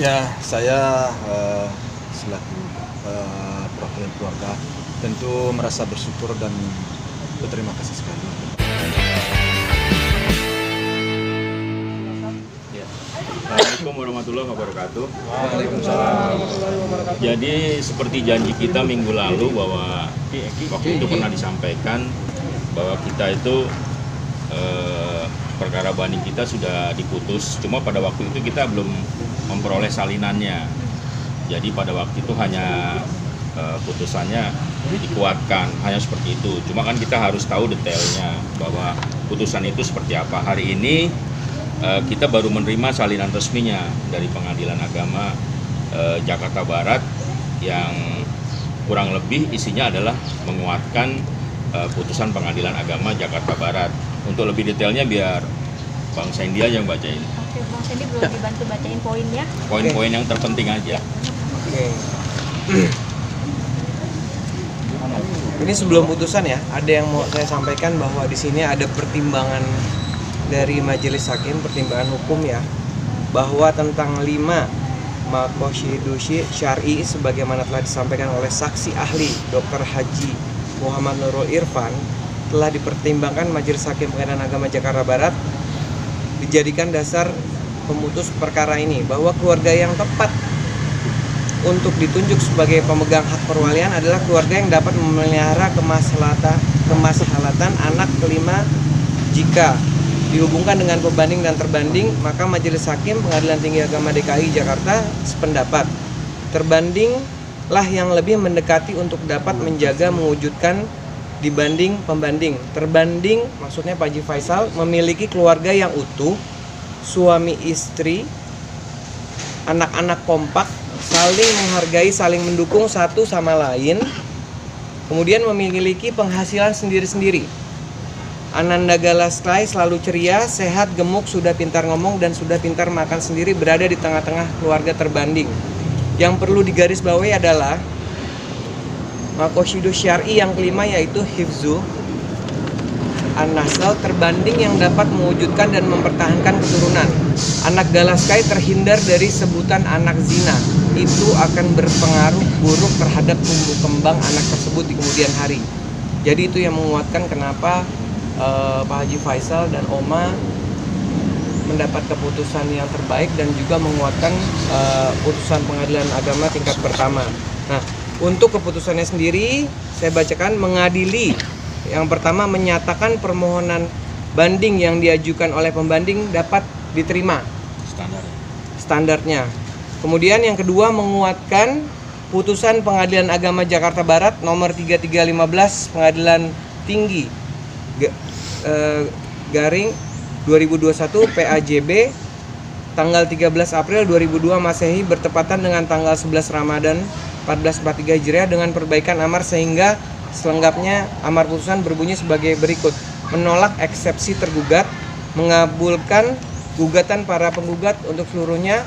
Ya, saya selaku perwakilan keluarga tentu merasa bersyukur dan berterima kasih sekali. Assalamualaikum warahmatullahi wabarakatuh. Waalaikumsalam. Jadi seperti janji kita minggu lalu bahwa waktu itu pernah disampaikan bahwa kita itu perkara banding kita sudah diputus. Cuma pada waktu itu kita belum memperoleh salinannya. Jadi pada waktu itu hanya putusannya dikuatkan, hanya seperti itu. Cuma kan kita harus tahu detailnya bahwa putusan itu seperti apa. Hari ini kita baru menerima salinan resminya dari Pengadilan Agama Jakarta Barat yang kurang lebih isinya adalah menguatkan putusan Pengadilan Agama Jakarta Barat. Untuk lebih detailnya biar Bang Sandy aja yang bacain. Oke, Bang Sandy belum dibantu bacain poinnya. Poin-poin yang terpenting aja. Oke. Ini sebelum putusan ya, ada yang mau saya sampaikan bahwa di sini ada pertimbangan dari majelis hakim, pertimbangan hukum ya, bahwa tentang 5 maqasidus syar'i sebagaimana telah disampaikan oleh saksi ahli Dr. Haji Muhammad Nurul Irfan telah dipertimbangkan Majelis Hakim Pengadilan Agama Jakarta Barat dijadikan dasar pemutus perkara ini, bahwa keluarga yang tepat untuk ditunjuk sebagai pemegang hak perwalian adalah keluarga yang dapat memelihara kemaslahatan anak kelima. Jika dihubungkan dengan pembanding dan terbanding, maka Majelis Hakim Pengadilan Tinggi Agama DKI Jakarta sependapat. Terbandinglah yang lebih mendekati untuk dapat menjaga mewujudkan dibanding pembanding. Terbanding maksudnya Pak Haji Faisal memiliki keluarga yang utuh, suami istri, anak-anak kompak, saling menghargai, saling mendukung satu sama lain, kemudian memiliki penghasilan sendiri-sendiri. Ananda Galaskai selalu ceria, sehat, gemuk, sudah pintar ngomong dan sudah pintar makan sendiri, berada di tengah-tengah keluarga terbanding. Yang perlu digarisbawahi adalah maqasidus syar'i yang kelima, yaitu hifzu an-nasl, terbanding yang dapat mewujudkan dan mempertahankan keturunan. Anak Galaskai terhindar dari sebutan anak zina. Itu akan berpengaruh buruk terhadap tumbuh kembang anak tersebut di kemudian hari. Jadi itu yang menguatkan kenapa Pak Haji Faisal dan Oma mendapat keputusan yang terbaik dan juga menguatkan putusan Pengadilan Agama tingkat pertama. Nah, untuk keputusannya sendiri saya bacakan. Mengadili, yang pertama menyatakan permohonan banding yang diajukan oleh pembanding dapat diterima standarnya. Kemudian yang kedua menguatkan putusan Pengadilan Agama Jakarta Barat nomor 3315 Pengadilan Tinggi garing 2021 PAJB tanggal 13 April 2002 Masehi bertepatan dengan tanggal 11 Ramadan 1443 Hijriah dengan perbaikan amar, sehingga selengkapnya amar putusan berbunyi sebagai berikut: menolak eksepsi tergugat, mengabulkan gugatan para penggugat untuk seluruhnya.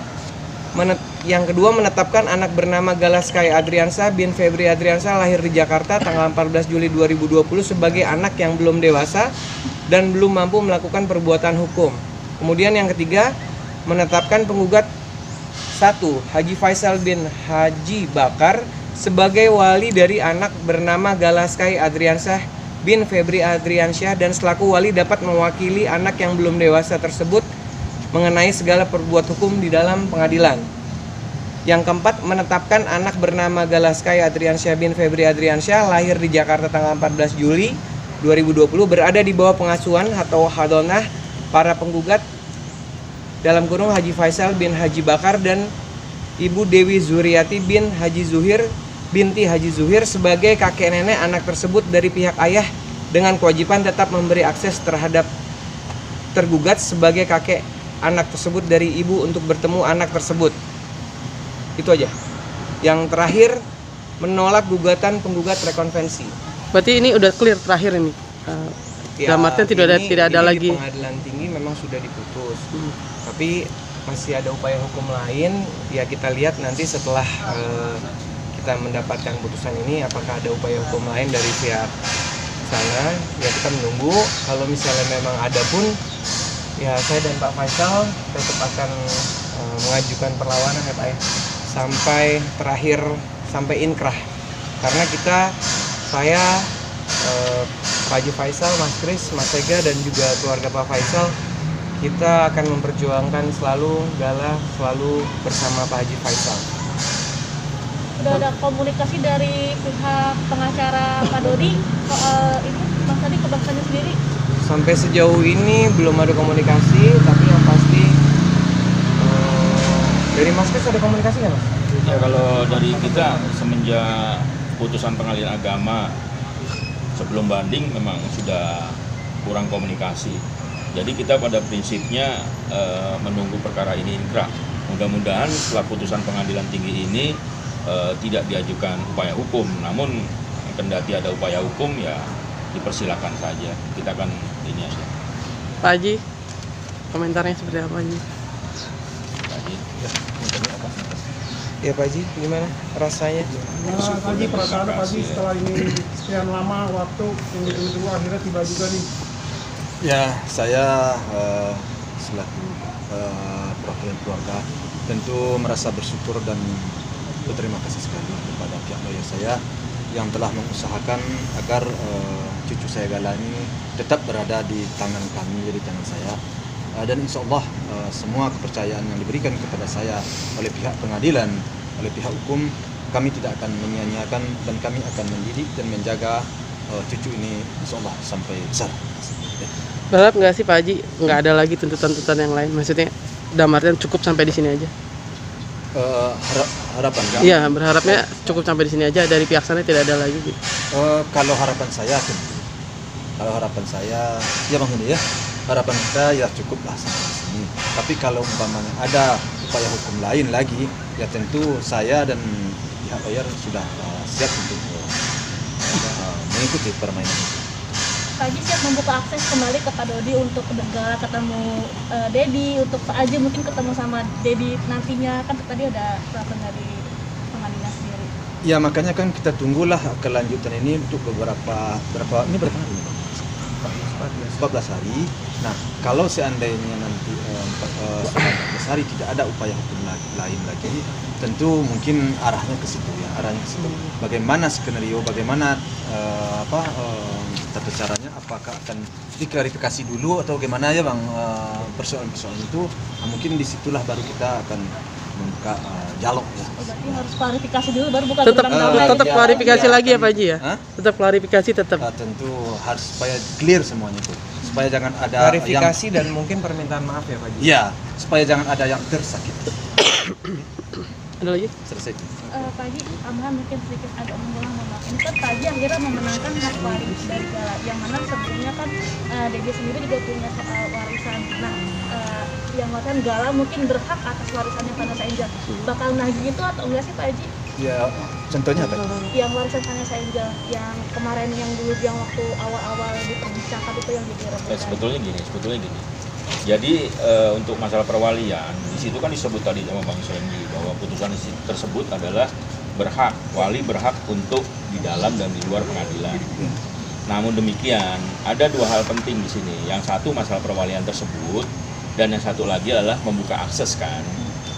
Yang kedua menetapkan anak bernama Galaskai Adriansyah bin Febri Adriansyah lahir di Jakarta tanggal 14 Juli 2020 sebagai anak yang belum dewasa dan belum mampu melakukan perbuatan hukum. Kemudian yang ketiga menetapkan penggugat 1. Haji Faisal bin Haji Bakar sebagai wali dari anak bernama Galaskai Adriansyah bin Febri Adriansyah dan selaku wali dapat mewakili anak yang belum dewasa tersebut mengenai segala perbuat hukum di dalam pengadilan. Yang keempat menetapkan anak bernama Galaskai Adriansyah bin Febri Adriansyah lahir di Jakarta tanggal 14 Juli 2020 berada di bawah pengasuhan atau hadonah para penggugat dalam kurung Haji Faisal bin Haji Bakar dan Ibu Dewi Zuriati bin Haji Zuhir binti Haji Zuhir sebagai kakek nenek anak tersebut dari pihak ayah, dengan kewajiban tetap memberi akses terhadap tergugat sebagai kakek anak tersebut dari ibu untuk bertemu anak tersebut. Itu aja. Yang terakhir menolak gugatan penggugat rekonvensi. Berarti ini udah clear terakhir ini. Dalam artian tidak ada lagi. Di Pengadilan Tinggi memang sudah diputus. Tapi masih ada upaya hukum lain. Ya kita lihat nanti setelah kita mendapatkan putusan ini apakah ada upaya hukum lain dari pihak sana. Ya kita menunggu. Kalau misalnya memang ada pun, ya saya dan Pak Faisal tetap akan mengajukan perlawanan ya Pak ya, sampai terakhir, sampai inkrah. Karena saya, Pak Haji Faisal, Mas Kris, Mas Ega, dan juga keluarga Pak Faisal, kita akan memperjuangkan selalu Gala, selalu bersama Pak Haji Faisal. Udah ada komunikasi dari pihak pengacara Pak Dodi soal itu Bang Sandi ke Bang Sandi sendiri? Sampai sejauh ini belum ada komunikasi, tapi yang pasti dari Mas Kris ada komunikasi nggak Mas? Ya kalau dari kita semenjak putusan pengadilan agama sebelum banding memang sudah kurang komunikasi. Jadi kita pada prinsipnya menunggu perkara ini inkrah. Mudah-mudahan setelah putusan pengadilan tinggi ini tidak diajukan upaya hukum. Namun kendati ada upaya hukum ya dipersilakan saja. Kita akan ini aja. Pak Haji, komentarnya seperti apa Haji? Ya Pak Haji, gimana rasanya? Pak Haji, perasaan Pak Haji setelah ini sekian lama waktu yang ditunggu akhirnya tiba juga nih. Ya, saya selaku perwakilan keluarga tentu merasa bersyukur dan berterima kasih sekali kepada pihak lawyer saya yang telah mengusahakan agar cucu saya Gala ini tetap berada di tangan kami, di tangan saya. Dan insya Allah semua kepercayaan yang diberikan kepada saya oleh pihak pengadilan, oleh pihak hukum, kami tidak akan menyia-nyiakan dan kami akan mendidik dan menjaga cucu ini insya Allah sampai besar. Berharap nggak sih Pak Haji nggak ada lagi tuntutan-tuntutan yang lain? Maksudnya dalam artian cukup sampai di sini aja? Harapan kami. Iya, berharapnya cukup sampai di sini aja, dari pihak sana tidak ada lagi gitu. Kalau harapan saya tentu, kalau harapan saya ya Bang Hendi ya, harapan kita ya cukuplah sampai sini. Tapi kalau umpamanya ada upaya hukum lain lagi, ya tentu saya dan pihak lawyer sudah siap untuk mengikuti permainan itu. Pak Haji siap membuka akses kembali ke Pak Dodi untuk Gala ketemu Dedi, untuk Pak Haji mungkin ketemu sama Dedi nantinya, kan tadi ada peraturan dari pengadilan sendiri. Ya makanya kan kita tunggulah kelanjutan ini untuk berapa ini berapa hari? 14 hari. Nah, kalau seandainya nanti 14 hari tidak ada upaya hukum lain lagi, tentu mungkin arahnya ke situ ya, arahnya ke situ. Bagaimana skenario, bagaimana tata caranya, apakah akan diklarifikasi dulu atau bagaimana ya Bang, persoalan-persoalan itu, nah, mungkin disitulah baru kita akan membuka dialog ya. Berarti harus klarifikasi dulu baru buka Tetap gerbang damai. tetap klarifikasi lagi ya Pak Haji ya? Hah? Tetap klarifikasi tetap. Tentu harus supaya clear semuanya itu, supaya jangan ada Klarifikasi dan mungkin permintaan maaf ya Pak Haji. ya, supaya jangan ada yang tersakiti. Ada lagi? Selesai. Pak Haji, tambahan mungkin sedikit agak mengulang memang. Ini kan Pak Haji akhirnya memenangkan hak waris dari Gala, yang mana sebelumnya kan Dedi sendiri juga punya soal warisan. Nah, yang warisan Gala mungkin berhak atas warisannya Vanessa Angel. Bakal nagih itu atau enggak sih Pak Haji? Ya, contohnya apa? Yang warisan Vanessa Angel, yang kemarin yang dulu yang waktu awal-awal diperbincangkan itu yang jadi rebutan. Sebetulnya gini. Jadi untuk masalah perwalian, di situ kan disebut tadi sama Bang Sandy bahwa putusan tersebut adalah wali berhak untuk di dalam dan di luar pengadilan. Namun demikian, ada dua hal penting di sini. Yang satu masalah perwalian tersebut, dan yang satu lagi adalah membuka akses kan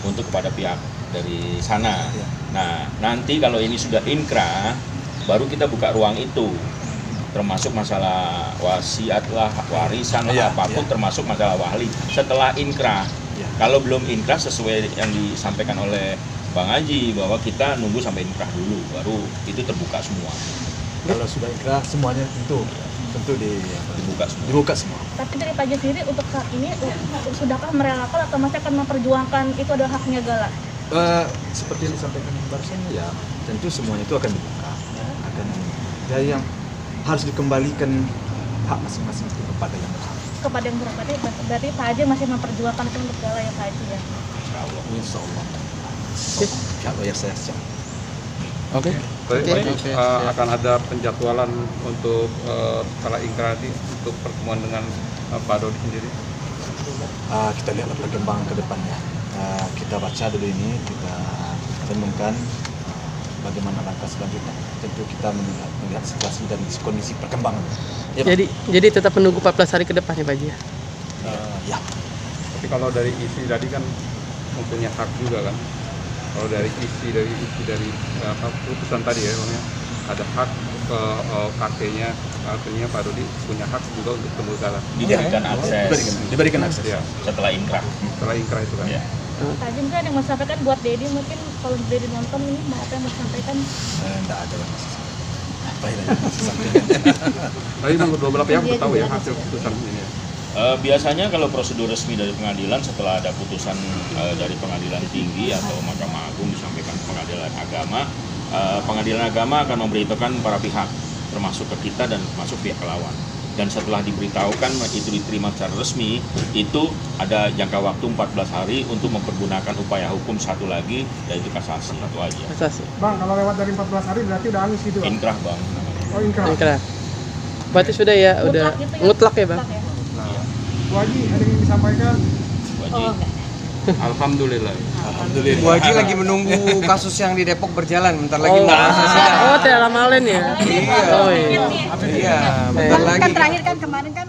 untuk kepada pihak dari sana. Nah, nanti kalau ini sudah inkrah, baru kita buka ruang itu. Termasuk masalah wasiat lah, warisan lah, apapun termasuk masalah wali setelah inkrah. Kalau belum inkrah sesuai yang disampaikan oleh Bang Haji bahwa kita nunggu sampai inkrah dulu baru itu terbuka semua. Kalau sudah inkrah semuanya tentu dibuka semua. Tapi dari Pak Haji sendiri untuk saat ini sudahkah merelakan atau masih akan memperjuangkan itu adalah haknya Gala? Seperti yang disampaikan barusan ya, tentu semuanya itu akan dibuka, ya yang harus dikembalikan hak masing-masing itu kepada yang berhak. Kepada yang berhak, berarti Pak Haji masih memperjuangkan itu untuk Gala ya Pak Haji ya? Insya Allah. Pihak lawyer saya siap. Oke. Akan ada penjadwalan untuk setelah inkrah nanti untuk pertemuan dengan Pak Dodi sendiri. Kita lihat perkembangan ke depannya. Kita baca dulu ini, kita renungkan bagaimana langkah selanjutnya. Tentu kita melihat situasi dan kondisi perkembangan. Ya, Jadi tetap menunggu 14 hari ke depan ya Pak Haji ya? ya. Tapi kalau dari isi tadi kan mempunyai hak juga kan. Kalau dari isi dari putusan tadi ya, Bang, ya, ada hak kakeknya, artinya Pak Rudi punya hak juga untuk temu negara. Diberikan akses Diberikan akses. Ya, setelah inkrah. setelah inkrah itu kan. Ya. Tajam kan yang mau sampaikan buat Dedi, mungkin kalau Dedi nonton ini mau apa yang mau sampaikan? Enggak ada lah masih. Apa yang masih sampaikan? Tapi memang kedua belah pihak tahu ya hasil putusan ini. Ya. Biasanya kalau prosedur resmi dari pengadilan setelah ada putusan dari pengadilan tinggi atau Mahkamah Agung disampaikan ke pengadilan agama akan memberitahukan para pihak termasuk ke kita dan termasuk pihak lawan. Dan setelah diberitahukan itu diterima secara resmi, itu ada jangka waktu 14 hari untuk mempergunakan upaya hukum satu lagi, yaitu kasasi. Itu aja. Kasasi. Bang, kalau lewat dari 14 hari berarti udah habis gitu, Bang? Inkrah, Bang. Oh, inkrah. Inkrah. Berarti sudah ya, udah Mutlak gitu ya? mutlak ya bang. Mutlak ya? Bu Haji, ada yang disampaikan? Wajib. Alhamdulillah. Alhamdulillah. Bu Haji lagi menunggu kasus yang di Depok berjalan, bentar lagi mau Oh, Tiara Malen ya? Iya. Oh iya. Iya, bentar lagi. Kan terakhir kan kemarin kan